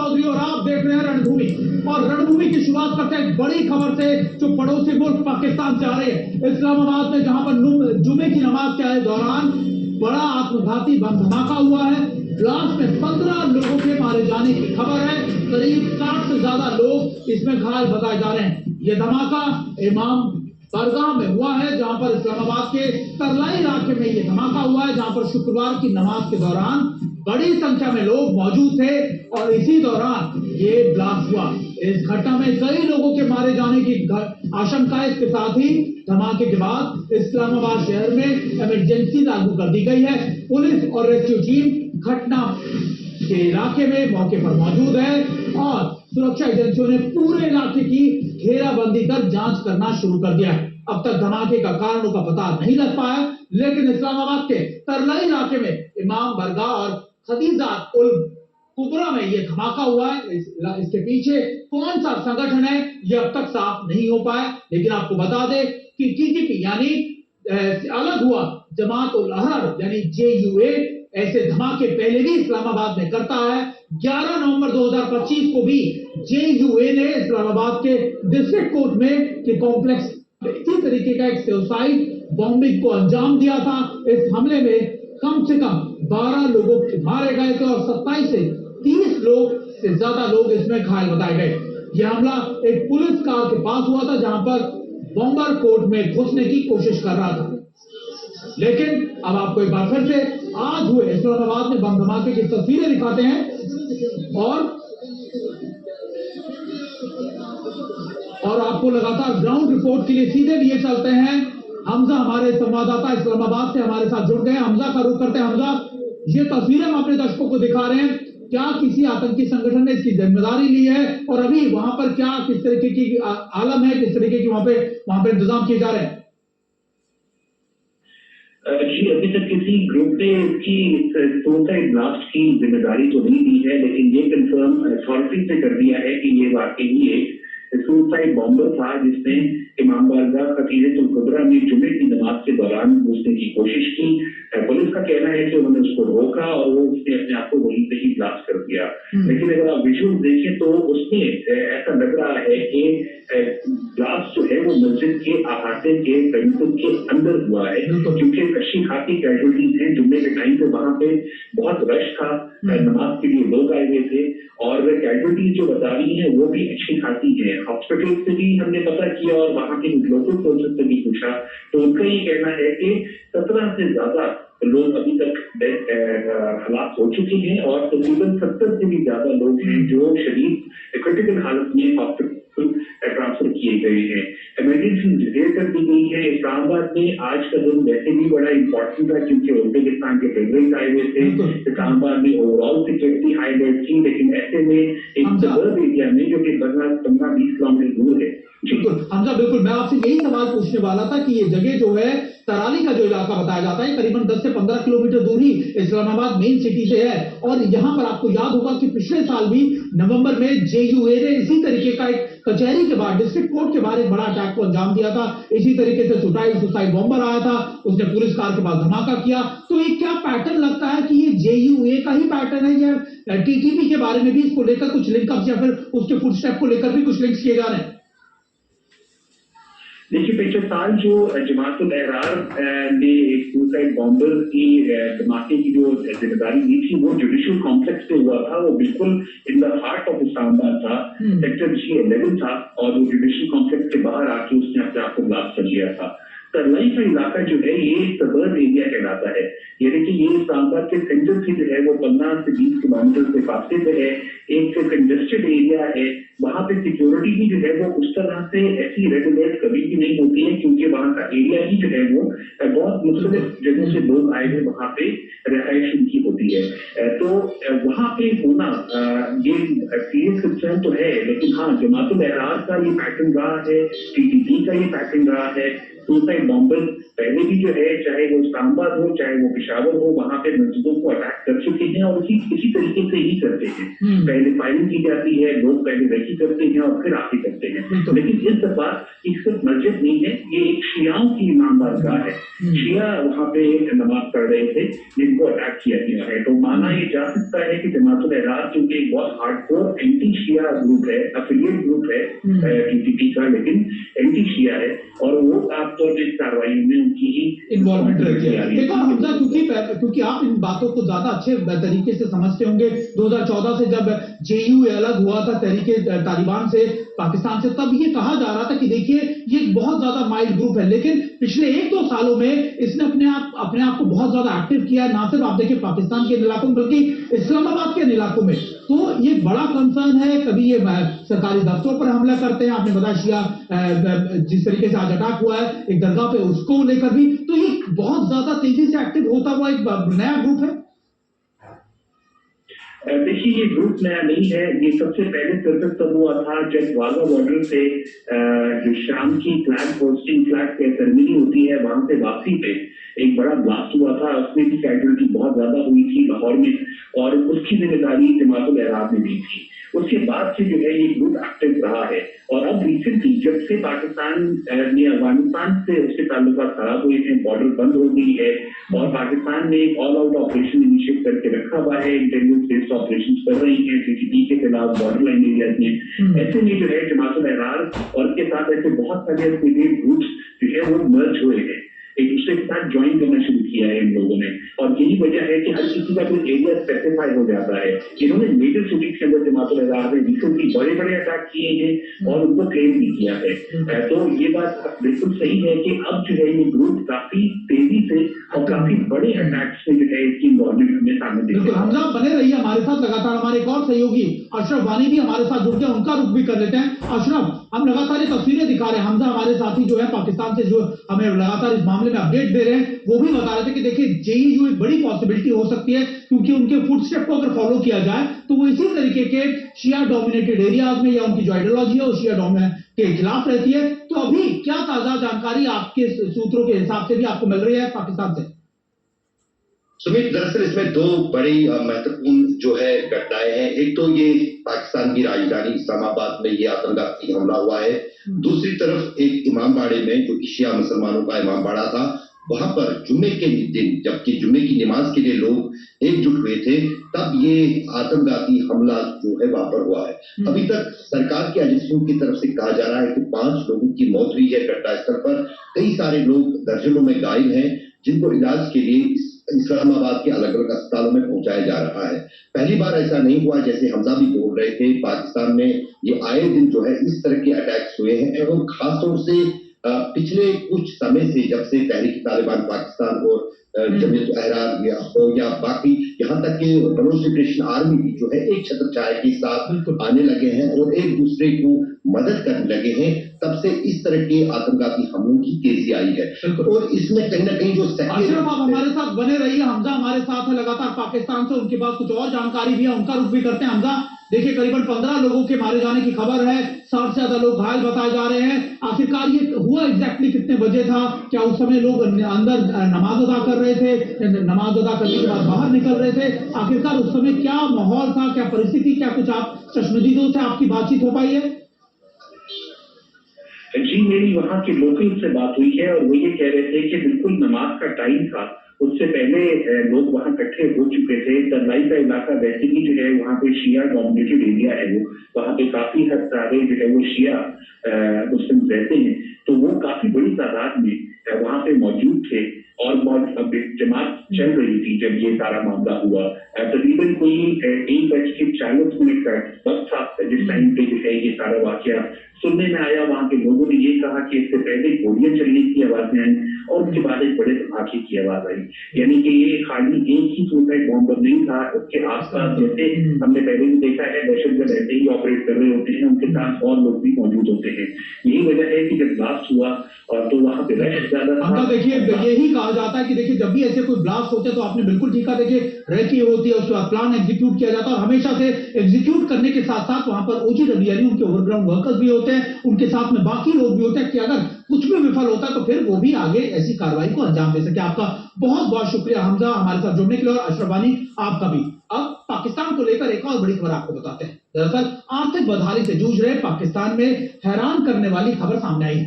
चौधरी और आप देख रहे हैं रणभूमि। और रणभूमि की शुरुआत करते हैं एक बड़ी खबर से जो पड़ोसी मुल्क पाकिस्तान से आ रही है। इस्लामाबाद में जहां पर जुमे की नमाज के दौरान बड़ा आत्मघाती बम धमाका हुआ है। ब्लास्ट में 15 लोगों के मारे जाने की खबर है। करीब 60 से ज्यादा लोग इसमें घायल बताए जा रहे हैं। यह धमाका इमाम दरगाह में हुआ है, जहां पर इस्लामाबाद के तरलाई इलाके में यह धमाका हुआ है, जहां पर शुक्रवार की नमाज के दौरान बड़ी संख्या में लोग मौजूद थे और इसी दौरान ये ब्लास्ट हुआ। इस घटना में कई लोगों के मारे जाने की आशंका है। इसके साथ ही धमाके के बाद इस्लामाबाद शहर में इमरजेंसी लागू कर दी गई है। पुलिस और रेस्क्यू टीम घटना के इलाके में मौके पर मौजूद है और सुरक्षा एजेंसियों ने पूरे इलाके की घेराबंदी कर जांच करना शुरू कर दिया है। अब तक धमाके का कारणों का पता नहीं लग पाया, लेकिन इस्लामाबाद के तरलाई इलाके में इमाम बरगाह और खदीजा उल कुबरा में यह धमाका हुआ है। इसके पीछे कौन सा संगठन है यह अब तक साफ नहीं हो पाया, लेकिन आपको बता दें कि टीटीपी यानी अलग हुआ जमात उल अहरर यानी JUA ऐसे धमाके पहले भी इस्लामाबाद में करता है। 11 नवंबर 2025 को भी JUA ने इस्लामाबाद के डिस्ट्रिक्ट कोर्ट में के कॉम्प्लेक्स इसी तरीके का एक सुसाइड बॉम्बिंग को अंजाम दिया था। इस हमले में कम से कम 12 लोगों मारे गए थे और 27 से 30 लोग से ज्यादा लोग इसमें घायल बताए गए। यह हमला एक पुलिस कार के पास हुआ था, जहां पर बॉम्बर कोर्ट में घुसने की कोशिश कर रहा था। लेकिन अब आपको एक बार फिर से आज हुए इस्लामाबाद में बम धमाके की तस्वीरें दिखाते हैं और आपको लगातार ग्राउंड रिपोर्ट के लिए सीधे लिए चलते हैं। हमजा हमारे संवाददाता इस्लामाबाद से हमारे साथ जुड़ गए। हमजा का रुख करते हैं। हमजा, ये तस्वीरें हम अपने दर्शकों को दिखा रहे हैं, क्या किसी आतंकी संगठन ने इसकी जिम्मेदारी ली है और अभी वहां पर क्या किस तरीके की आलम है, किस तरीके की वहां पे इंतजाम किए जा रहे हैं? जी, अभी तक किसी ग्रुप ने इसकी सुसाइड ब्लास्ट की जिम्मेदारी तो नहीं दी है, लेकिन ये कंफर्म अथॉरिटी से कर दिया है कि ये वाकई एक सुसाइड बॉम्बर था जिसने इमाम बारगाह खतीजतुल कुबरा में जुमे की नमाज के दौरान घुसने की कोशिश की। पुलिस का कहना है कि उन्होंने उसको रोका और वो उसने अपने आप को वहीं से ही ब्लास्ट कर दिया। लेकिन अगर आप विजुअल देखें तो उसमें ऐसा लग रहा है कि ब्लास्ट जो है वो मस्जिद के अहाते के प्रेमिसेस के अंदर हुआ है, क्योंकि अच्छी खासी कैजुअलिटीज हैं। जुम्मे के टाइम पे वहां पे बहुत रश था, नमाज के लिए लोग आए हुए थे और कैजुअलिटीज जो बता रही है वो भी अच्छी खासी है। हॉस्पिटल से भी हमने पता किया और वहां के लोकल सोर्सेज से भी पूछा, तो उनका ये कहना है कि 17 से ज्यादा लोग अभी तक हलाक हो चुके हैं और तकरीबन 70 से भी ज्यादा लोग हैं जो शदीद क्रिटिकल हालत में हॉस्पिटल ट्रांसफर किए गए हैं। इमरजेंसी डिक्लेयर कर दी गई है। इस्लामाबाद में आज का दिन वैसे भी बड़ा इंपॉर्टेंट था क्योंकि उज्बेकिस्तान के प्रेसिडेंट आए हुए थे। इस्लामाबाद में ओवरऑल सिक्योरिटी हाई अलर्ट थी, लेकिन ऐसे में एक सबर्ब एरिया में जो कि 15-20 किलोमीटर दूर है। बिल्कुल हमजा, बिल्कुल मैं आपसे यही सवाल पूछने वाला था कि ये जगह जो है तराली का जो इलाका बताया जाता है करीबन 10 से 15 किलोमीटर दूर ही इस्लामाबाद मेन सिटी से है। और यहाँ पर आपको याद होगा कि पिछले साल भी नवंबर में JUA ने इसी तरीके का एक कचहरी के बाहर डिस्ट्रिक्ट कोर्ट के बाहर एक बड़ा अटैक को अंजाम दिया था। इसी तरीके से सुसाइड बॉम्बर आया था, उसने पुलिस कार के पास धमाका किया। तो ये क्या पैटर्न लगता है कि ये JUA का ही पैटर्न है या TTP के बारे में भी इसको लेकर कुछ लिंकअप या फिर उसके फुटस्टेप को लेकर भी कुछ लिंक्स किए जा रहे हैं? देखिए, पिछले साल जो जमातुल अहरार ने एक सुसाइड बॉम्बर की धमाके की जो जिम्मेदारी ली थी वो जुडिशियल कॉम्प्लेक्स पे हुआ था। वो बिल्कुल in the heart of Islamabad था, सेक्टर G11 था और वो जुडिशियल कॉम्प्लेक्स के बाहर आके उसने अपने आप को ब्लास्ट कर लिया था। तरलाई का इलाका जो है ये सबर्ब एरिया कहलाता है, यानी कि ये इस्लामाबाद के सेंटर से जो है वो 15 से 20 किलोमीटर के फासले पे है। एक कंजेस्टेड एरिया है, वहां पे सिक्योरिटी भी जो है वो उस तरह से ऐसी रेड अलर्ट कभी भी नहीं होती है क्योंकि वहां का एरिया ही जो है वो बहुत मुख्तलिफ जगहों से लोग आए हुए वहां पे रिहाइश उनकी होती है। तो वहां पे होना ये सीरियस कंसर्न तो है, लेकिन हाँ, जमातुल अहरार का ये पैटर्न रहा है, TTP का ये पैटर्न रहा है, सुसाइड बॉम्बर पहले भी जो है, चाहे वो इस्लामाबाद हो चाहे वो पेशावर हो, वहां पे मस्जिदों को अटैक कर चुके हैं और इसी तरीके से ही करते हैं। पहले फायरिंग की जाती है, लोग पहले वैसी करते हैं और फिर आके करते हैं। लेकिन इस दफा ये सिर्फ मस्जिद नहीं है, ये एक शियाओं की इमाम बारगाह है। शिया वहां पे नमाज पढ़ रहे थे जिनको अटैक किया गया है। तो माना ये जा सकता है कि जमातुल एहरार क्योंकि एक बहुत हार्डकोर एंटी शिया ग्रुप है, एफिलिएट ग्रुप है टीटीपी का, लेकिन एंटी शिया है और वो आमतौर पर इस कार्रवाई में उनकी ही इन्वॉल्वमेंट रहती है। देखो हमजा, क्योंकि आप इन बातों को ज्यादा अच्छे तरीके से समझते होंगे। 2014 से जब जेयू अलग हुआ था तहरीके तालिबान से, पाकिस्तान से, तब ये कहा जा रहा था कि देखिए ये बहुत ज्यादा माइल्ड ग्रुप है, लेकिन पिछले 1-2 सालों में इसने अपने आप को बहुत ज्यादा एक्टिव किया है, ना सिर्फ आप देखिए पाकिस्तान के इलाकों में बल्कि इस्लामाबाद के इलाकों में। तो ये बड़ा कंसर्न है। कभी ये सरकारी दफ्तरों पर हमला करते हैं, आपने बताया शिया जिस तरीके से आज अटैक हुआ है एक दरगाह पे, उसको लेकर भी, तो ये बहुत ज्यादा तेजी से एक्टिव होता हुआ एक नया ग्रुप है। देखिए ये ग्रुप नया नहीं है, ये सबसे पहले सर्कस तब हुआ था जब वाघा बॉर्डर से जो शाम की फ्लैग होस्टिंग फ्लैग सेरेमनी होती है वहां से वापसी पे एक बड़ा ब्लास्ट हुआ था। उसमें भी कैजुअलिटी बहुत ज्यादा हुई थी लाहौर में और उसकी जिम्मेदारी जमातुल एहरार ने ली थी। उसके बाद से जो है ये ग्रुप एक्टिव रहा है और अब रिसेंटली जब से पाकिस्तान ने अफगानिस्तान से उसके ताल्लुकात खराब हुए हैं, बॉर्डर बंद हो गई है और पाकिस्तान ने एक ऑल आउट ऑपरेशन इनिशिएट करके रखा हुआ है, इंटेलिजेंस बेस्ड ऑपरेशन कर रही है टीटीपी के खिलाफ बॉर्डर लाइन एरियाज में। ऐसे में जो है जमातुल एहरार और के साथ ऐसे बहुत सारे एफिलिएट ग्रुप्स जो है वो मर्ज हुए हैं, एक दूसरे के साथ ज्वाइन करना शुरू किया है इन लोगों ने। और यही वजह है कि हर किसी का कोई एरिया स्पेसिफाई हो जाता है। इन्होंने मेजर सिटीज के अंदर जमातुल एहरार ने रिसेंटली बड़े बड़े अटैक किए हैं और उनको क्लेम भी किया है। तो ये बात बिल्कुल सही है कि अब जो है ये ग्रुप काफी तेजी से और काफी बड़े अटैक्स में जो है इसकी इन्वॉल्वमेंट हमें सामने देखी। हमजा बने रहिए हमारे साथ लगातार। हमारे एक और सहयोगी अशरफ वानी भी हमारे साथ जुड़ गए, उनका रुख भी कर लेते हैं। अशरफ, हम लगातार ये तस्वीरें दिखा रहे हैं, हमजा हमारे साथी जो है पाकिस्तान से जो हमें लगातार इस मामले में अपडेट दे रहे हैं, वो भी बता रहे थे कि देखिए जेईयू एक बड़ी पॉसिबिलिटी हो सकती है क्योंकि उनके फुटस्टेप को अगर फॉलो किया जाए तो वो इसी तरीके के शिया डोमिनेटेड एरियाज में या उनकी जो आइडियोलॉजी है वो शिया के खिलाफ रहती है। तो अभी क्या ताजा जानकारी आपके सूत्रों के हिसाब से भी आपको मिल रही है पाकिस्तान से? सुमित, दरअसल इसमें 2 बड़ी महत्वपूर्ण जो है घटनाएं हैं। एक तो ये पाकिस्तान की राजधानी इस्लामाबाद में ये आतंकवादी हमला हुआ है। दूसरी तरफ एक इमामबाड़े में जो कि शिया मुसलमानों का इमामबाड़ा था, वहां पर जुम्मे के दिन जबकि जुम्मे की नमाज के लिए लोग एकजुट हुए थे, तब ये आतंकवादी हमला जो है वहां पर हुआ है। अभी तक सरकार की एजेंसियों की तरफ से कहा जा रहा है कि 5 लोगों की मौत हुई है घटनास्थल पर। कई सारे लोग दर्जनों में घायल हैं जिनको इलाज के लिए इस्लामाबाद के अलग अलग अस्पतालों में पहुंचाया जा रहा है। पहली बार ऐसा नहीं हुआ, जैसे हमजा भी बोल रहे थे, पाकिस्तान में ये आए दिन जो है इस तरह के अटैक्स हुए हैं एवं खासतौर से पिछले कुछ समय से जब से तहरीक तालिबान पाकिस्तान और जमीयत एहरार या बाकी यहाँ तक कि बलोच लिबरेशन आर्मी भी जो है एक छत्र छाया के साथ आने लगे हैं और एक दूसरे को मदद करने लगे हैं, तब से इस तरह के आतंकवादी हमलों की तेजी आई है। और इसमें कहीं ना कहीं जो आप हमारे साथ बने रहिए। हमजा हमारे साथ है लगातार पाकिस्तान से, उनके पास कुछ और जानकारी भी है, उनका रुख भी करते हैं। हमजा, देखिए करीबन 15 लोगों के मारे जाने की खबर है, 60 से ज्यादा लोग घायल बताए जा रहे हैं। आखिरकार ये हुआ एग्जैक्टली कितने बजे था? क्या उस समय लोग अंदर नमाज अदा कर रहे थे, नमाज अदा करने के बाद बाहर निकल रहे थे? आखिरकार उस समय क्या माहौल था, क्या परिस्थिति, क्या कुछ आप चश्मदीदों से आपकी बातचीत हो पाई है? जी, मेरी वहाँ के लोकल से बात हुई है और वो ये कह रहे थे कि बिल्कुल नमाज का टाइम था, उससे पहले लोग वहाँ इकट्ठे हो चुके थे। तरलाई का इलाका वैसे ही जो है वहाँ पे शिया डोमिनेटेड एरिया है, वो वहाँ पे काफी हद सारे जो है वो शिया मुस्लिम रहते हैं, तो वो काफी बड़ी तादाद में वहाँ पे मौजूद थे और जमात चल रही थी जब ये सारा मामला हुआ। तकरीबन कोई 1:40 का वक्त था जिस टाइम पे जो है ये सारा वाकया सुनने में आया। वहां के लोगों ने ये कहा कि इससे पहले गोलियां चलने की आवाजें आई और उसके बाद एक बड़े धमाके की आवाज आई। यानी कि ये खाली एक ही सुसाइड बॉम्बर नहीं था, उसके आसपास जैसे हमने पहले भी देखा है दहशतगर्द ऐसे ही ऑपरेट कर रहे होते हैं, उनके साथ और लोग भी मौजूद होते हैं। यही वजह है कि जब ब्लास्ट हुआ और तो वहां पे रश ज्यादा था। देखिए यही कहा कहा जाता है कि देखिए जब भी ऐसे कोई ब्लास्ट होते हैं तो आपने बिल्कुल ठीक कहा, देखिए रेकी होती है, उसके बाद प्लान एग्जीक्यूट किया जाता है और हमेशा से एग्जीक्यूट करने के साथ साथ वहां पर OGW यानी उनके ओवरग्राउंड वर्कर्स भी होते हैं, उनके साथ में बाकी लोग भी होते हैं कि अगर कुछ भी विफल होता है तो फिर वो भी आगे ऐसी कार्रवाई को अंजाम दे सके। आपका बहुत बहुत शुक्रिया हमजा हमारे साथ जुड़ने के लिए, और अशरफ वानी आपका भी। अब पाकिस्तान को लेकर एक और बड़ी खबर आपको बताते हैं। दरअसल आर्थिक बदहाली से जूझ रहे पाकिस्तान में हैरान करने वाली खबर सामने आई।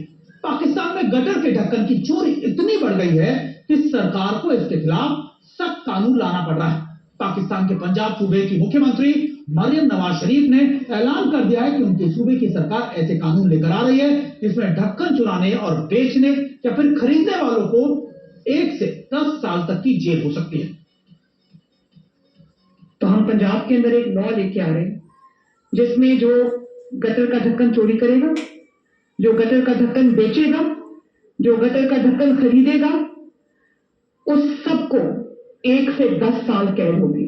पाकिस्तान में गटर के ढक्कन की चोरी इतनी बढ़ गई है कि सरकार को इसके खिलाफ सख्त कानून लाना पड़ रहा है। पाकिस्तान के पंजाब सूबे की मुख्यमंत्री मरियम नवाज शरीफ ने ऐलान कर दिया है कि उनके सूबे की सरकार ऐसे कानून लेकर आ रही है जिसमें ढक्कन चुराने और बेचने या फिर खरीदने वालों को 1 से 10 साल तक की जेल हो सकती है। तो हम पंजाब के अंदर एक लॉ लेके आ रहे हैं जिसमें जो गटर का ढक्कन चोरी करेगा, जो गटर का ढक्कन बेचेगा, जो गटर का ढक्कन खरीदेगा, उस सबको 1 से 10 साल कैद होगी।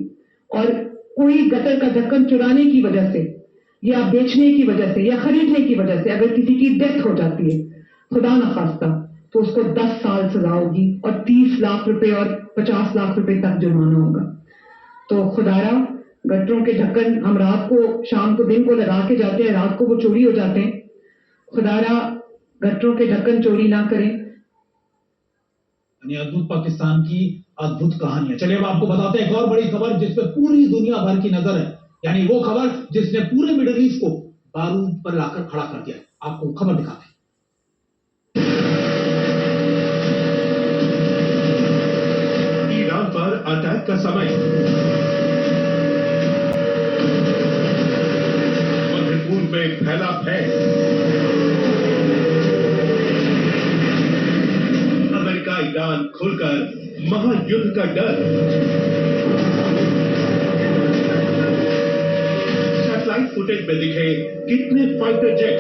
और कोई गटर का ढक्कन चुराने की वजह से या बेचने की वजह से या खरीदने की वजह से अगर किसी की डेथ हो जाती है, खुदा न खास्ता, तो उसको 10 साल सजा होगी और 30 लाख रुपए और 50 लाख रुपए तक जुर्माना होगा। तो खुदारा गटरों के ढक्कन हम रात को, शाम को, दिन को लगा के जाते हैं, रात को वो चोरी हो जाते हैं। खुदारा गटरों के ढक्कन चोरी ना करें। अद्भुत पाकिस्तान की अद्भुत कहानियां। चलिए अब आपको बताते हैं एक और बड़ी खबर जिस पर पूरी दुनिया भर की नजर है, यानी वो खबर जिसने पूरे मिडिल ईस्ट को बारूद पर लाकर खड़ा कर दिया। आपको खबर दिखाते हैं। ईरान पर अटैक का समय, मध्यपूर्व में फैला भय, अमेरिका ईरान खुलकर महायुद्ध का डर, सैटेलाइट फुटेज में दिखे कितने फाइटर जेट,